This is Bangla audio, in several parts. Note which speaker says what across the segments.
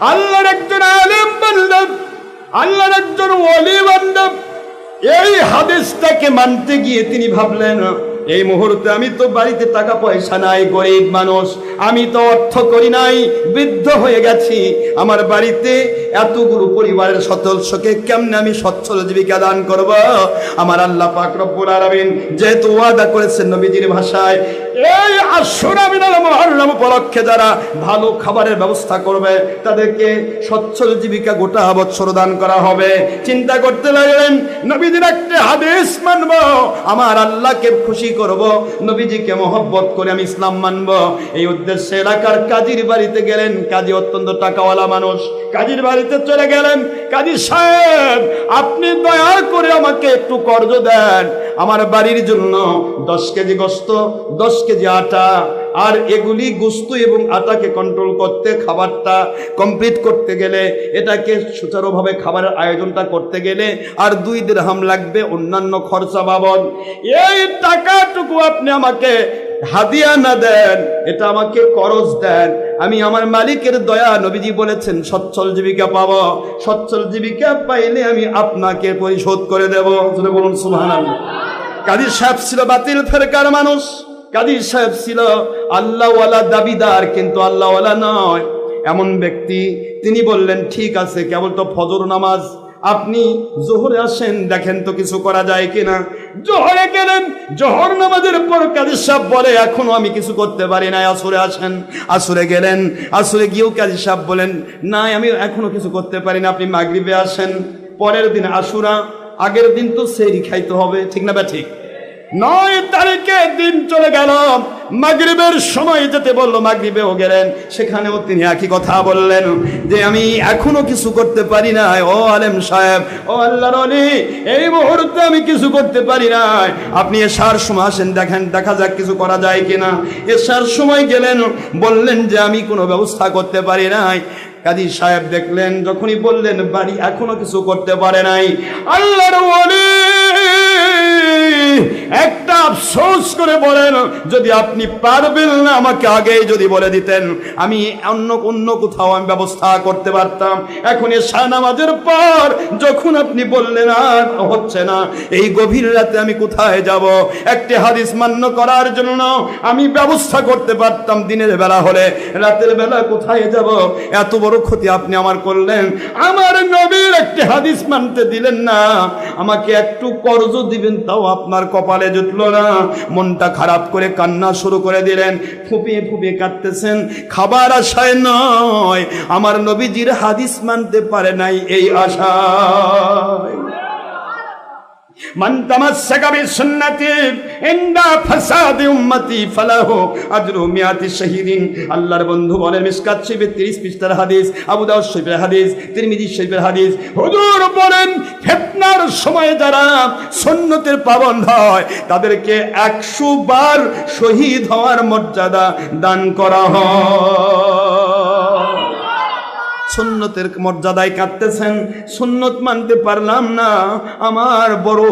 Speaker 1: আল্লাহর একজন আলেম বান্দা, আল্লাহর একজন ওলি বান্দা এই হাদিসটাকে মানতে গিয়ে তিনি ভাবলেন, এই মুহূর্তে আমি তো বাড়িতে টাকা পয়সা নাই, গরিব মানুষ, আমি তো অর্থ করি নাই, বৃদ্ধ হয়ে গেছি, আমার বাড়িতে এতগুলো পরিবারের সদস্যকে কেমনে আমি সচ্ছল জীবিকা দান করব? আমার আল্লাহ পাক রব্বুল আলামিন যেহেতু ওয়াদা করেছেন নবীজির ভাষায়, এই আশুরা মিনাল মুহররম উপলক্ষে যারা ভালো খাবারের ব্যবস্থা করবে তাদেরকে সচ্ছল জীবিকা গোটা বছর দান করা হবে। চিন্তা করতে লাগলেন, নবীজির একটা হাদিস মানব, আমার আল্লাহকে খুশি করব, নবীজিকে মহব্বত করে আমি ইসলাম মানব। এই উদ্দেশ্যে এলাকার কাজীর বাড়িতে গেলেন। কাজী অত্যন্ত টাকাওয়ালা মানুষ। কাজীর বাড়িতে চলে গেলেন, কাজী সাহেব আপনি দয়া করে আমাকে একটু কর্জ দেন, আমার বাড়ির জন্য 10 কেজি গোশত, 10 কেজি আটা, আর এগুলি গোশত এবং আটাকে কন্ট্রোল করতে, খাবারটা কমপ্লিট করতে গেলে, এটাকে সুচারুভাবে খাবারের আয়োজনটা করতে গেলে আর 2 দিরহাম লাগবে অন্যান্য খরচা বাবদ। এই টাকাটুকু আপনি আমাকে হাদিয়া না দেন, এটা আমাকে করজ দেন, আমি আমার মালিকের দয়া, নবীজি বলেছেন সচ্ছল জীবিকা পাবো, সচ্ছল জীবিকা পাইলে আমি আপনাকে পরিশোধ করে দেব। বলুন সুবহানাল্লাহ। কাজী সাহেব ছিল বাতিল ফেরকার মানুষ। কাজী সাহেব ছিল আল্লাহওয়ালা দাবিদার, কিন্তু আল্লাহওয়ালা নয় এমন ব্যক্তি। তিনি বললেন ঠিক আছে, কেবল তো ফজর নামাজ, আপনি জোহরে আসেন, দেখেন তো কিছু করা যায় কিনা। জোহরে গেলেন, জোহর নামাজের পর কাজী সাহেব বলে এখনো আমি কিছু করতে পারি না, আসরে আসেন। আসরে গেলেন, আসরে গিয়েও কাজী সাহেব বলেন না আমি এখনো কিছু করতে পারি না, আপনি মাগরিবে আসেন। পরের দিন আশুরা, আগের দিন তো সেহরি খাইতে হবে, ঠিক না? ঠিক। 9 তারিখে দিন চলে গেল, মাগরিবের সময় যেতে বললো, মাগরিবেও গেলেন, সেখানেও তিনি একই কথা বললেন যে আমি এখনো কিছু করতে পারি না। ও আলেম সাহেব, ও আল্লাহর ওলি, এই মুহূর্তে আমি কিছু করতে পারি না, আপনি এশার সময় আসেন, দেখেন দেখা যাক কিছু করা যায় কিনা। এশার সময় গেলেন, বললেন যে আমি কোনো ব্যবস্থা করতে পারি নাই। কাজী সাহেব দেখলেন, যখনই বললেন বাড়ি এখনো কিছু করতে পারে নাই, আল্লাহর ওলি একটা আফসোস করে বলেন, যদি আপনি পারবেন না আমাকে আগেই যদি বলে দিতেন, আমি অন্য কোথাও আমি ব্যবস্থা করতে পারতাম। এখন এশা নামাজের পর যখন আপনি বললেন আর হচ্ছে না, এই গভীর রাতে আমি কোথায় যাব? একটি হাদিস মান্য করার জন্য আমি ব্যবস্থা করতে পারতাম দিনের বেলা হলে, রাতের বেলা কোথায় যাব? এত বড় ক্ষতি আপনি আমার করলেন, আমার নবীর একটি হাদিস মানতে দিলেন না, আমাকে একটু কর্জ দিবেন তাও আপনার কপালে জুটলো না। মনটা খারাপ করে কান্না শুরু করে দিলেন, ফুপিয়ে ফুপিয়ে কাঁদতেছেন। খাবার আশায় নয়, আমার নবীজির হাদিস মানতে পারে নাই এই আশায়। মান তামাসসাকা বিসুন্নতি ইনদা ফাসাদি উম্মতি ফালাহু আজরু মিয়াতি শাহীদিন। আল্লাহর বন্ধু বলেন, মিশকাত শরীফের 30 পৃষ্ঠার হাদিস, আবু দাউদ শরীফের হাদিস, তিরমিজি শরীফের হাদিস। হুজুর বলেন ফিতনার সময় যারা সুন্নতের পাবন্ধ হয় তাদেরকে 100 বার শহীদ হওয়ার মর্যাদা দান করা হয়। সুন্নতের মর্যাদায় কাঁদতেছেন, সুন্নত মানতে পারলাম না, আমার বড়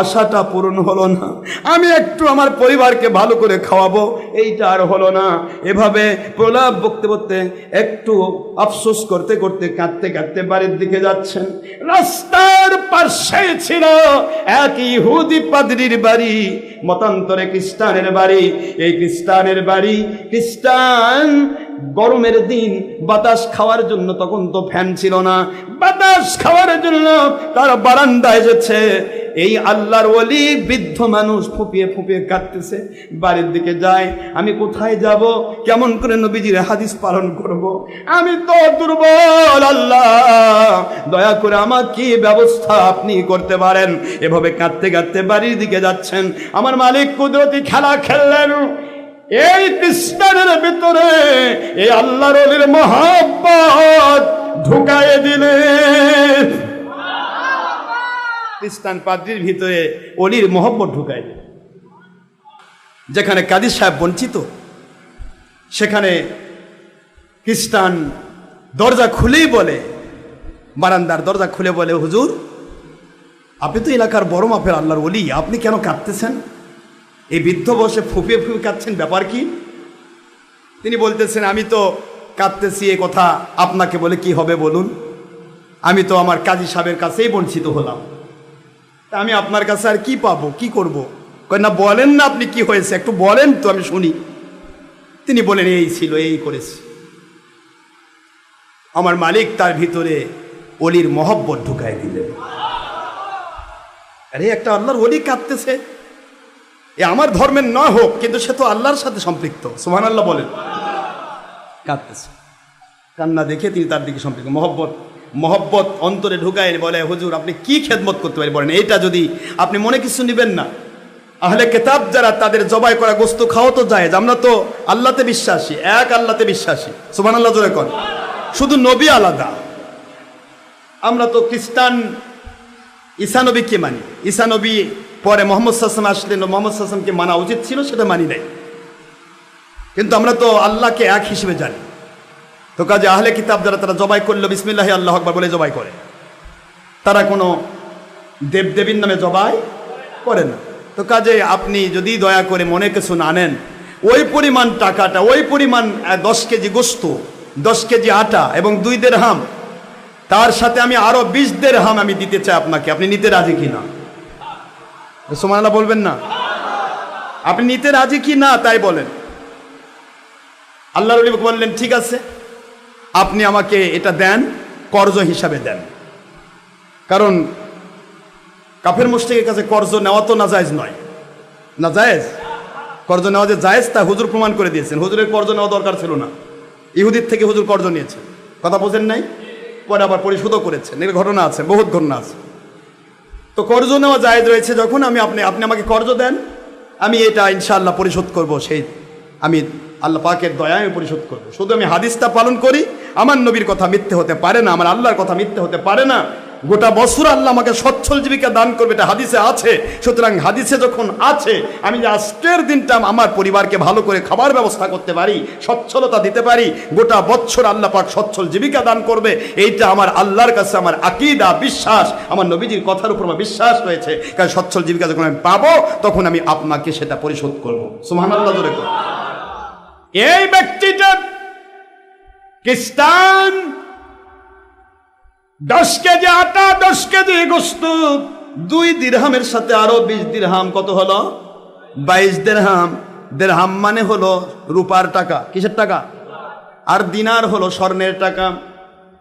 Speaker 1: আশাটা পূরণ হলো না, আমি একটু আমার পরিবারকে ভালো করে খাওয়াবো, এইটা আর হলো না। এভাবে প্রলাপ বকতে বকতে, একটু আফসোস করতে করতে, কাঁদতে কাঁদতে বাড়ির দিকে যাচ্ছেন। রাস্তার পাশে ছিল এক ইহুদি পাদ্রীর বাড়ি, মতান্তরে খ্রিস্টানের বাড়ি। এই খ্রিস্টানের বাড়ি, খ্রিস্টান গরমের দিন বাতাস খাওয়ার জন্য, তখন তো ফ্যান ছিল না, বাতাস খাওয়ার জন্য তার বারান্দায় এসেছে। এই আল্লাহর ওলি বৃদ্ধ মানুষ ফুপিয়ে ফুপিয়ে কাঁদতেছে। বাড়ির দিকে যায়, আমি কোথায় যাব? কেমন করে নবীজির হাদিস পালন করব? আমি তো দুর্বল, আল্লাহ দয়া করে আমার কি ব্যবস্থা আপনি করতে পারেন? এভাবে কাঁদতে কাঁদতে বাড়ির দিকে যাচ্ছেন। আমার মালিক কুদরতি খেলা খেললেন। এই খ্রিস্টানের ভিতরে এই আল্লাহর ওলির মহব্বত ঢুকায়ে দিলেন। খ্রিস্টান পাদ্রীর ভিতরে ওলির মহব্বত ঢুকায় দিলেন। যেখানে কাজী সাহেব বঞ্চিত, সেখানে খ্রিস্টান দরজা খুলেই বলে, বারান্দার দরজা খুলে বলে, হুজুর আপনি তো এলাকার বড় মাপের আল্লাহর ওলি, আপনি কেন কাঁদতেছেন? এই বৃদ্ধ বসে ফুপিয়ে ফুপিয়ে কাঁদছেন, ব্যাপার কি? তিনি বলতেছেন, আমি তো কাঁদতেছি এ কথা আপনাকে বলে কি হবে বলুন? আমি তো আমার কাজী সাহেবের কাছেই বঞ্চিত হলাম, তা আমি আপনার কাছে আর কি পাবো, কি করব? কই না, বলেন না আপনি কি হয়েছে, একটু বলেন তো আমি শুনি। তিনি বলেন এই ছিল, এই করেছি। আমার মালিক তার ভিতরে অলির মহব্বত ঢুকাই দিলেন। আরে একটা আল্লাহর অলি কাঁদতেছে, এ আমার ধর্মের না হোক, কিন্তু সে তো আল্লাহর সাথে সম্পৃক্ত। সুবহানাল্লাহ বলেন। কাঁদতেছে, কান্না দেখে তিনি তার দিকে সম্পৃক্ত, মহব্বত অন্তরে ঢুকায় বলে, হুজুর আপনি কি খেদমত করতে পারেন বলেন, এইটা যদি আপনি মনে কিছু নেবেন না। আহলে কিতাব যারা, তাদের জবাই করা গোস্ত খাওয়া তো জায়েজ, আমরা তো আল্লাহতে বিশ্বাসী, এক আল্লাহতে বিশ্বাসী। সুবহানাল্লাহ জোরে কর। শুধু নবী আলাদা। আমরা তো খ্রিস্টান ঈসা নবীকে মানি, ঈসা নবী পরে মুহাম্মদ সাল্লাল্লাহু আলাইহি ওয়াসাল্লাম আসলেন, মুহাম্মদ সাল্লাল্লাহু আলাইহি ওয়াসাল্লামকে মানা উচিত ছিল, সেটা মানি নাই। কিন্তু আমরা তো আল্লাহকে এক হিসেবে জানি। তো কাজে আহলে কিতাব যারা, তারা জবাই করলো বিসমিল্লাহি আল্লাহু আকবার বলে জবাই করে, তারা কোনো দেবদেবীর নামে জবাই করে না। তো কাজে আপনি যদি দয়া করে মনে কিছু না নেন, ওই পরিমাণ টাকাটা, ওই পরিমাণ 10 কেজি গোস্ত, 10 কেজি আটা এবং 2 দিরহাম, তার সাথে আমি আরো 20 দিরহাম আমি দিতে চাই আপনাকে, আপনি নিতে রাজি কিনা? সুবহানাল্লাহ বলবেন না? আপনি নিতে রাজি কি না তাই বলেন। আল্লাহর ওলি বললেন ঠিক আছে, আপনি আমাকে এটা দেন, কর্জ হিসাবে দেন। কারণ কাফের মুশরিকের কাছে কর্জ নেওয়া তো নাজায়েজ নয়, নাজায়েজ। কর্জ নেওয়া যে জায়েজ তা হুজুর প্রমাণ করে দিয়েছেন। হুজুরের কর্জ নেওয়া দরকার ছিল না, ইহুদির থেকে হুজুর কর্জ নিয়েছেন, কথা বোঝেন নাই? পরে আবার পরিশোধও করেছেন, এর ঘটনা আছে, বহুত ঘটনা আছে। তো কর্জ নেওয়া জায়েজ রয়েছে, যখন আপনি আমাকে কর্জ দেন, আমি এটা ইনশাআল্লাহ পরিশোধ করব, সেই আমি আল্লাহ পাকের দয়ায় আমি পরিশোধ করব। শুধু আমি হাদিসটা পালন করি, আমার নবীর কথা মিথ্যে হতে পারে না, আমার আল্লাহর কথা মিথ্যে হতে পারে না। গোটা বছর আল্লাহ আমাকে সচ্ছল জীবিকা দান করবে, এটা হাদিসে আছে। সুতরাং হাদিসে যখন আছে, আমি যে আজকের দিনটা আমার পরিবারকে ভালো করে খাবার ব্যবস্থা করতে পারি, সচ্ছলতা দিতে পারি, গোটা বছর আল্লাহ পাক সচ্ছল জীবিকা দান করবে, এইটা আমার আল্লাহর কাছে আমার আকীদা, বিশ্বাস, আমার নবীজির কথার উপর আমার বিশ্বাস রয়েছে। কারণ সচ্ছল জীবিকা যখন আমি পাবো, তখন আমি আপনাকে সেটা পরিশোধ করব। সুবহানাল্লাহ জোরে করুন। এই ব্যক্তিটা খ্রিস্টান, 10 কেজি আটা, 10 কেজি গোস্ত, 2 দিরহামের সাথে আরো 20 দিরহাম, কত হলো? 22 দিরহাম। দিরহাম মানে হলো রূপার টাকা, কিসের টাকা? আর দিনার হলো স্বর্ণের টাকা।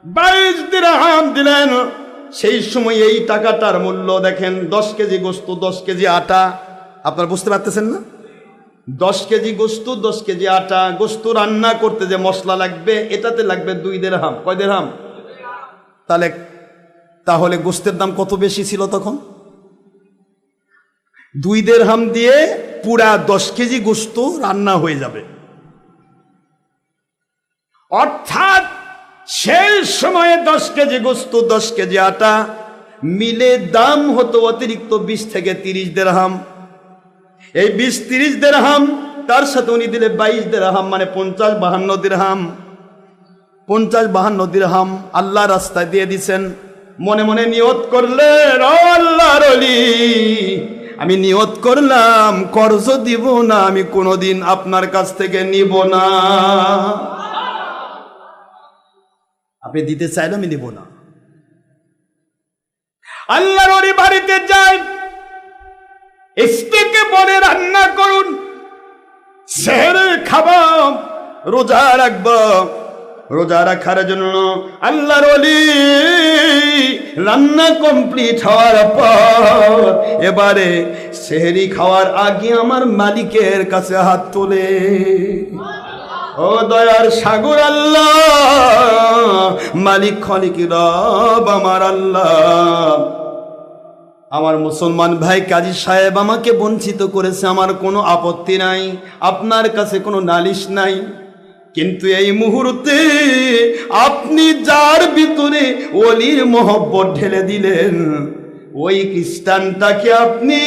Speaker 1: 22 দিরহাম দিলেন। সেই সময় এই টাকাটার মূল্য দেখেন, 10 কেজি গোস্ত, 10 কেজি আটা। আপনারা বুঝতে পারতেছেন না? 10 কেজি গোস্ত, 10 কেজি আটা। গোস্ত রান্না করতে যে মশলা লাগবে, এটাতে লাগবে 2 দিরহাম। কয় দিরহাম? তাহলে গোস্তের দাম কত বেশি ছিল তখন? 2 দিরহাম দিয়ে পুরা 10 কেজি গোস্ত রান্না হয়ে যাবে। অর্থাৎ সেই সময়ে 10 কেজি গোস্ত, 10 কেজি আটা মিলে দাম হতো অতিরিক্ত 20 থেকে 30 দিরহাম। এই 20-30 দিরহাম তার সাথে উনি দিলে 22 দিরহাম, মানে 50-52 দিরহাম। 50-52 দিরহাম আল্লাহ রাস্তায় দিয়ে দিছেন। মনে মনে নিয়ত করলেন, ও আল্লাহর ওলি, আমি নিয়ত করলাম কর্জ দিব না, আমি কোনোদিন আপনার কাছ থেকে নিব না। আপনি দিতে চাইলে আমি নিব না। আল্লাহর ওলি বাড়িতে যায়, স্ত্রীকে বলে রান্না করুন, সেহরে খাবো, রোজা রাখবো। রোজা রাখার জন্য আল্লাহর ওলি রান্না কমপ্লিট হওয়ার পর এবারে সেহরি খাওয়ার আগে আমার মালিকের কাছে হাত তোলে, ও দয়ার সাগর আল্লাহ, মালিক খলিক রব আমার আল্লাহ, আমার মুসলমান ভাই কাজী সাহেব আমাকে বঞ্চিত করেছে, আমার কোনো আপত্তি নাই, আপনার কাছে কোনো নালিশ নাই। কিন্তু এই মুহূর্তে আপনি যার ভিতরে ওলির মহব্বত ঢেলে দিলেন, ওই খ্রিস্টানটাকে আপনি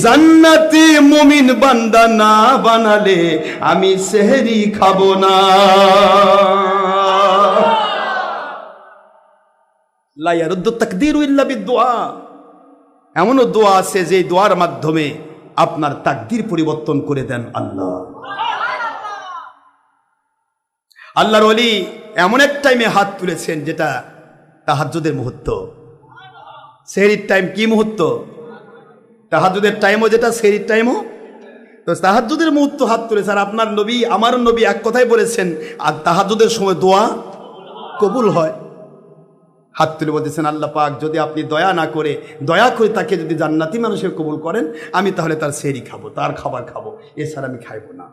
Speaker 1: জান্নাতি মুমিন বান্দা না বানালে আমি সেহরি খাবো না। লা ইয়ারুদ্দু তাকদীরু ইল্লা বিদুআ। এমনও দোয়া আছে যে দোয়ার মাধ্যমে আপনার তাকদীর পরিবর্তন করে দেন আল্লাহ। আল্লাহর ওলি এমন এক টাইমে হাত তুলেছেন যেটা তাহাজ্জুদের মুহূর্ত, সেহরির টাইম। কি মুহূর্ত? তাহাজ্জুদের টাইমও যেটা, সেহরির টাইমও। তো তাহাজ্জুদের মুহূর্ত হাত তুলেছে। আর আপনার নবী, আমার নবী এক কথাই বলেছেন, আর তাহাজ্জুদের সময় দোয়া কবুল হয়। হাত তুলে বলতেছেন, আল্লাহ পাক যদি আপনি দয়া না করে, দয়া করে তাকে যদি জান্নাতি মানুষের কবুল করেন, আমি তাহলে তার সেহরি খাবো, তার খাবার খাবো, এছাড়া আমি খাইব না।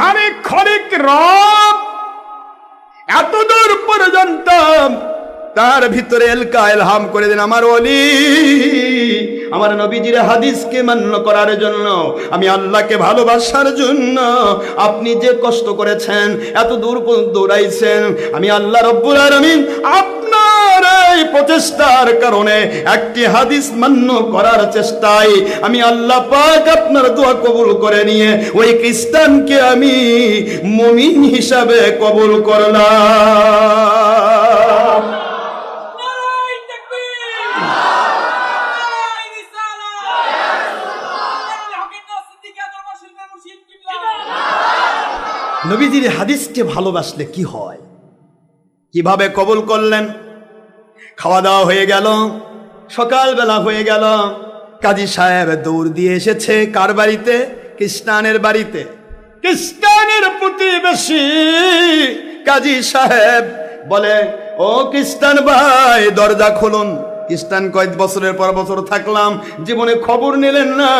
Speaker 1: মানে খলিক রব এতদূর পর্যন্ত তার ভিতরে এলকা এলহাম করে দেন আমার ওলি, আমার নবীজির হাদিসকে মান্য করার জন্য, আমি আল্লাহকে ভালোবাসার জন্য আপনি যে কষ্ট করেছেন, এত দূর পর্যন্ত দৌড়াইছেন, আমি আল্লাহ রব্বুল আলামিন আপনার এই প্রচেষ্টার কারণে, একটি হাদিস মান্য করার চেষ্টায় আমি আল্লাহ পাক আপনার দোয়া কবুল করে নিয়ে ওই খ্রিস্টানকে আমি মুমিন হিসাবে কবুল করলাম। নবীজির হাদিসকে ভালোবাসলে কি হয়, কিভাবে কবুল করলেন? খাওয়া দাওয়া হয়ে গেল, সকালবেলা হয়ে গেল, কাজী সাহেব দৌড় দিয়ে এসেছে কার বাড়িতে? খ্রিস্টানের বাড়িতে। খ্রিস্টানের প্রতিবেশী কাজী সাহেব বলে, ও খ্রিস্টান ভাই দরজা খুলুন। খ্রিস্টান কয়েক বছরের পর বছর থাকলাম, জীবনে খবর নিলেন না,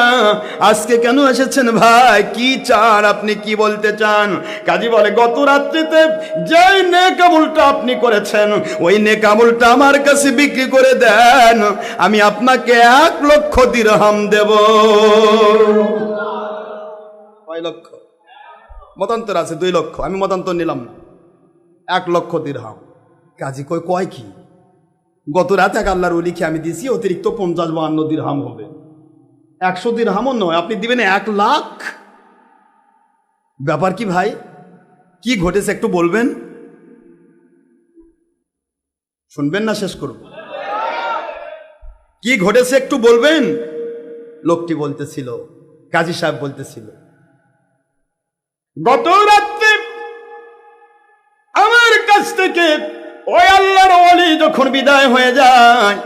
Speaker 1: আজকে কেন এসেছেন ভাই? কি চান আপনি, কি বলতে চান? কাজী বলে, গত রাত্রিতে যেই নেক আমলটা আপনি করেছেন, ওই নেক আমলটা আমার কাছে বিক্রি করে দেন, আমি আপনাকে 1 লক্ষ দিরহাম দেব। কয় লক্ষ? মতান্তর আছে 2 লক্ষ, আমি মতান্তর নিলাম না। 1 লক্ষ দিরহাম। কাজী কয় কি? গত রাত এক আল্লাহর ওলিকে আমি দিয়েছি, অতিরিক্ত 50-52 দিরহাম হবে। 100 দিরহামও নয়, আপনি দিবেন 1 লাখ। ব্যাপার কি ভাই, কি ঘটেছে একটু বলবেন? শুনবেন না শেষ করব? কি ঘটেছে একটু বলবেন? লোকটি বলতেছিল, কাজী সাহেব বলতেছিল, গত রাত্রে আমার কাছ থেকে ওই আল্লাহর ওলি যখন বিদায় হয়ে যায়,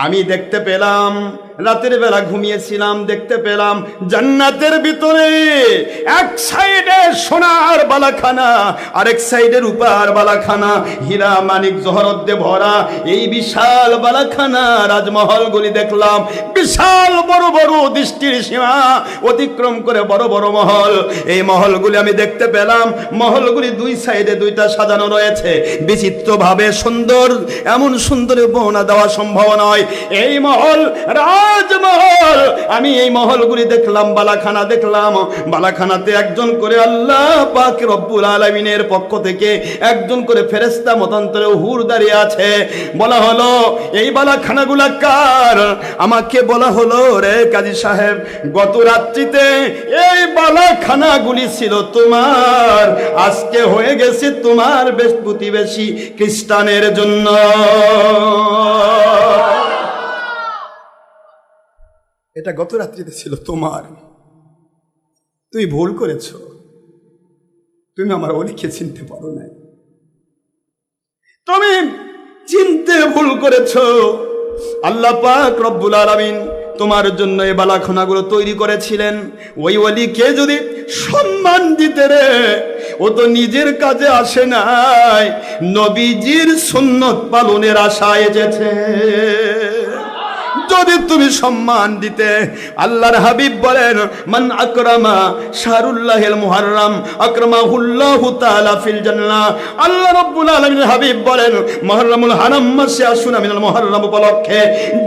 Speaker 1: আমি দেখতে পেলাম, রাতের বেলা ঘুমিয়েছিলাম, দেখতে পেলাম জান্নাতের ভিতরে এক সাইডে সোনার বালাখানা, আরেক সাইডে রূপার বালাখানা, হীরা মানিক জহরত দিয়ে ভরা এই বিশাল বালাখানা রাজমহলগুলি দেখলাম। বিশাল বড় বড়, দৃষ্টির সীমা অতিক্রম করে বড় বড় মহল। এই মহলগুলি আমি দেখতে পেলাম, মহলগুলি 2 সাইডে 2টা সাজানো রয়েছে বিচিত্রভাবে সুন্দর। এমন সুন্দর বর্ণনা দেওয়া সম্ভব নয়। এই মহল রাজমহল, আমি এই মহলগুলি দেখলাম, বালাখানা দেখলাম। বালাখানাতে একজন করে আল্লাহ পাক রব্বুল আলামিনের পক্ষ থেকে একজন করে ফেরেশতা মতান্তরে হুর দাঁড়িয়ে আছে। বলা হলো, এই বালাখানাগুলা কার? আমাকে বলা হলো, রে কাজী সাহেব, গত রাত্রিতে এই বালাখানাগুলি ছিল তোমার, আজকে হয়ে গেছে তোমার প্রতিবেশী খ্রিস্টানের জন্য। এটা গত রাত্রিতে ছিল তোমার, তুমি ভুল করেছ, তুমি আমার ওলিকে চিনতে পারো না, তুমি চিনতে ভুল করেছ। আল্লাহ পাক রব্বুল আলামিন তোমার জন্য এই বালাখানাগুলো তৈরি করেছিলেন। ওই ওলিকে যদি সম্মান দিতে রে, ও তো নিজের কাজে আসে নাই, নবীজির সুন্নত পালনের আশায় এসেছে। যদি তুমি সম্মান দিতে, আল্লাহর হাবিব বলেন, মান আকরামা শাহরুল্লাহিল মুহাররম আকরামাহুল্লাহু তাআলা ফিল জান্নাহ। আল্লাহ রাব্বুল আলামিনের হাবিব বলেন, মুহররমুল হারাম মাসে আসুন মিনাল মুহররম উপলক্ষে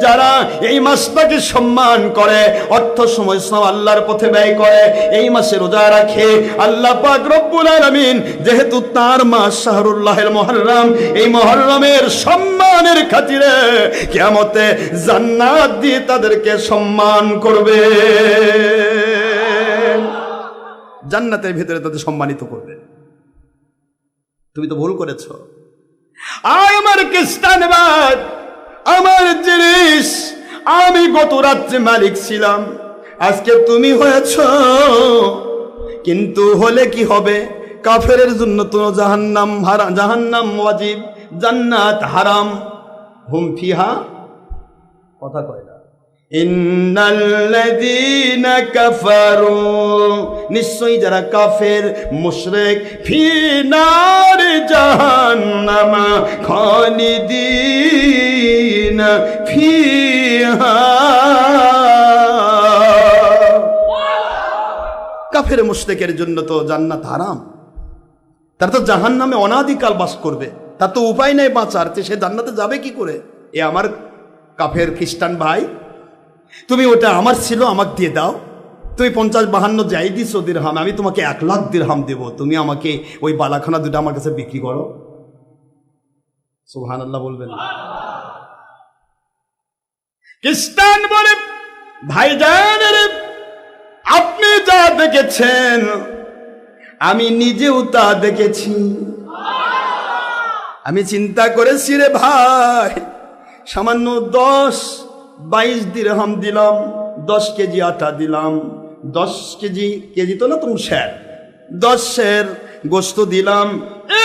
Speaker 1: যারা এই মাসটাকে সম্মান করে, অর্থ সময় সব আল্লাহর পথে ব্যয় করে, এই মাসে রোজা রাখে, আল্লাহ পাক রব্বুল আলামিন যেহেতু তার মাস শাহরুল্লাহিল মুহররম, এই মুহররমের সম্মানের খাতিরে কিয়ামতে জান্নাত দিয়ে তাদেরকে সম্মান করবে, জান্নাতের ভিতরে তাদের সম্মানিত করবে। তুমি তো ভুল করেছ। আমার খ্রিস্টানবাদ, আমার জিনিস, আমি গত রাত্রে মালিক ছিলাম, আজকে তুমি হয়েছ কিন্তু হলে কি হবে, কাফেরের জন্য তো জাহান্নাম ওয়াজিব, জান্নাত হারাম। হুম ফিহা, কথা কয় না। ইন্নাল্লাযীনা কাফারু, নিশ্চয়ই যারা কাফের মুশরিক, ফি নারি জাহান্নাম খালিদিনা ফিহা। কাফের মুশরিকের জন্য তো জান্নাত হারাম, তার তো জাহান্নামে অনাদিকাল বাস করবে, তার তো উপায় নেই বাঁচার, সে জান্নাতে যাবে কি করে? এ আমার কাফের খ্রিস্টান ভাই, তুমি ওটা আমার ছিল, আমাকে দিয়ে দাও। তুমি 50-52 যাই দিছো দিরহাম, আমি তোমাকে 1 লাখ দিরহাম দেব, তুমি আমাকে ওই বালাখানা দুটো আমার কাছে বিক্রি করো। সুবহানাল্লাহ বলবেন। খ্রিস্টান বলে, ভাইজান রে, আপনি যা দেখেছেন আমি নিজেও তা দেখেছি। আমি চিন্তা করেছি রে ভাই, সামান্য 10-22 দিরহাম দিলাম, 10 কেজি আটা দিলাম, 10 কেজি তো না তুমি স্যার, 10 সের গোশত দিলাম,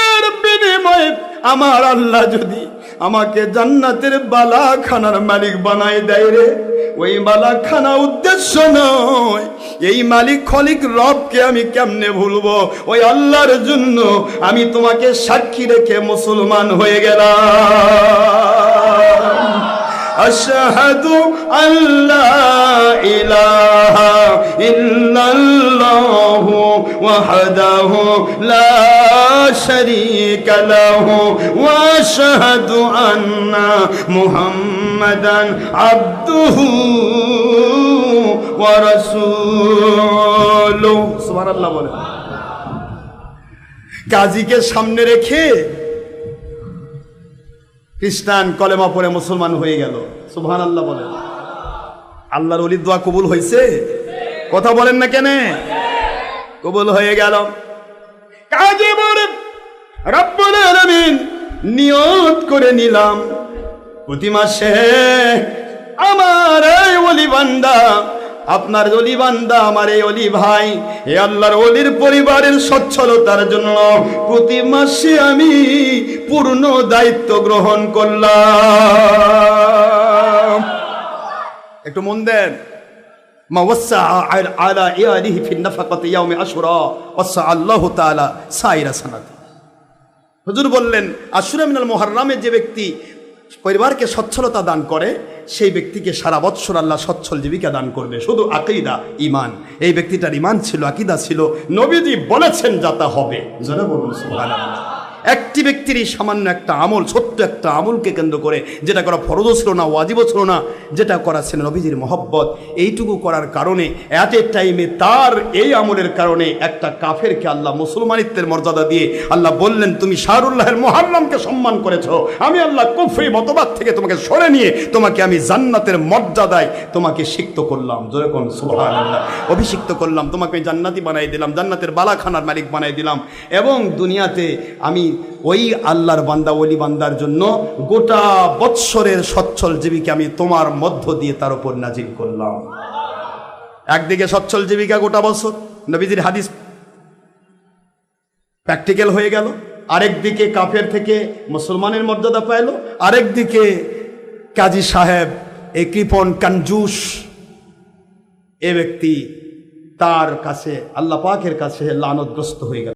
Speaker 1: এর বিনিময়ে আমার আল্লাহ যদি আমাকে জান্নাতের বালাখানার মালিক বানাই দেয় রে, ওই বালাখানা উদ্দেশ্য নয়, এই মালিক খলিক রবকে আমি কেমনে ভুলবো? ওই আল্লাহর জন্য আমি তোমাকে সাক্ষী রেখে মুসলমান হয়ে গেলাম। আশহাদু আল্লা ইলাহা ইল্লাল্লাহু ওয়াহদাহু লা শারীকা লাহু ওয়া আশহাদু আন্না মুহাম্মাদান আবদুহু ওয়া রাসূলুহু। সুবহানাল্লাহ বলে। কাজীকে সামনে রেখে খ্রিস্টান কলেমা পড়ে মুসলমান হয়ে গেল। সুবহানাল্লাহ বলেন। আল্লাহর ওলির দোয়া কবুল হয়েছে? কথা বলেন না কেন? কবুল হয়ে গেল। কাজী বলে, রব্বুল আলামিন নিয়ত করে নিলাম প্রতি মাসে আমার এই ওলি বান্দা, আপনার ওলি বান্দা, আমার এই ওলি ভাই, এ আল্লাহর ওলির পরিবারের সচ্ছলতার জন্য প্রতি মাসে আমি পূর্ণ দায়িত্ব গ্রহণ করলাম। একটু মন দেন। মা ওয়াসা আলা ইয়ালিহি ফি নাফাকাতি ইয়াউমি আশুরা ওয়াসা আল্লাহু তাআলা সাইরা সানাত। হুজুর বললেন, আশুরা মিনাল মুহাররামে যে ব্যক্তি পরিবারকে সচ্ছলতা দান করে, সেই ব্যক্তিকে সারা বৎসর আল্লাহ সচ্ছল জীবিকা দান করবে। শুধু আকীদা, ঈমান, এই ব্যক্তিটার ঈমান ছিল, আকীদা ছিল, নবীজি বলেছেন যাতা হবে। যারা বলুন সুবহানাল্লাহ। একটি ব্যক্তির এই সামান্য একটা আমল, ছোট্ট একটা আমলকে কেন্দ্র করে, যেটা করা ফরজও ছিল না, ওয়াজিবও ছিল না, যেটা করা ছিল নবীজির মহব্বত, এইটুকু করার কারণে এট এ টাইমে তার এই আমলের কারণে একটা কাফেরকে আল্লাহ মুসলমানিত্বের মর্যাদা দিয়ে আল্লাহ বললেন, তুমি শাহরুল্লাহের মুহাররমকে সম্মান করেছো, আমি আল্লাহ কুফরি মতবাদ থেকে তোমাকে সরে নিয়ে তোমাকে আমি জান্নাতের মর্যাদায় তোমাকে সিক্ত করলাম। জোরে কোন সুবহানাল্লাহ। অভিষিক্ত করলাম, তোমাকে জান্নাতি বানাই দিলাম, জান্নাতের বালাখানার মালিক বানাই দিলাম, এবং দুনিয়াতে আমি ওই আল্লাহর বান্দা, ওলি বান্দার জন্য গোটা বৎসরের সচ্ছল জীবিকা আমি তোমার মধ্য দিয়ে তার উপর নাজিল করলাম। একদিকে সচ্ছল জীবিকা গোটা বছর, নবীজির হাদিস প্র্যাকটিক্যাল হয়ে গেল, আরেকদিকে কাফের থেকে মুসলমানের মর্যাদা পাইল, আরেকদিকে কাজী সাহেব, এই কৃপণ কাঞ্জুস এ ব্যক্তি, তার কাছে আল্লাহ পাকের কাছে লানতগ্রস্ত হয়ে গেল।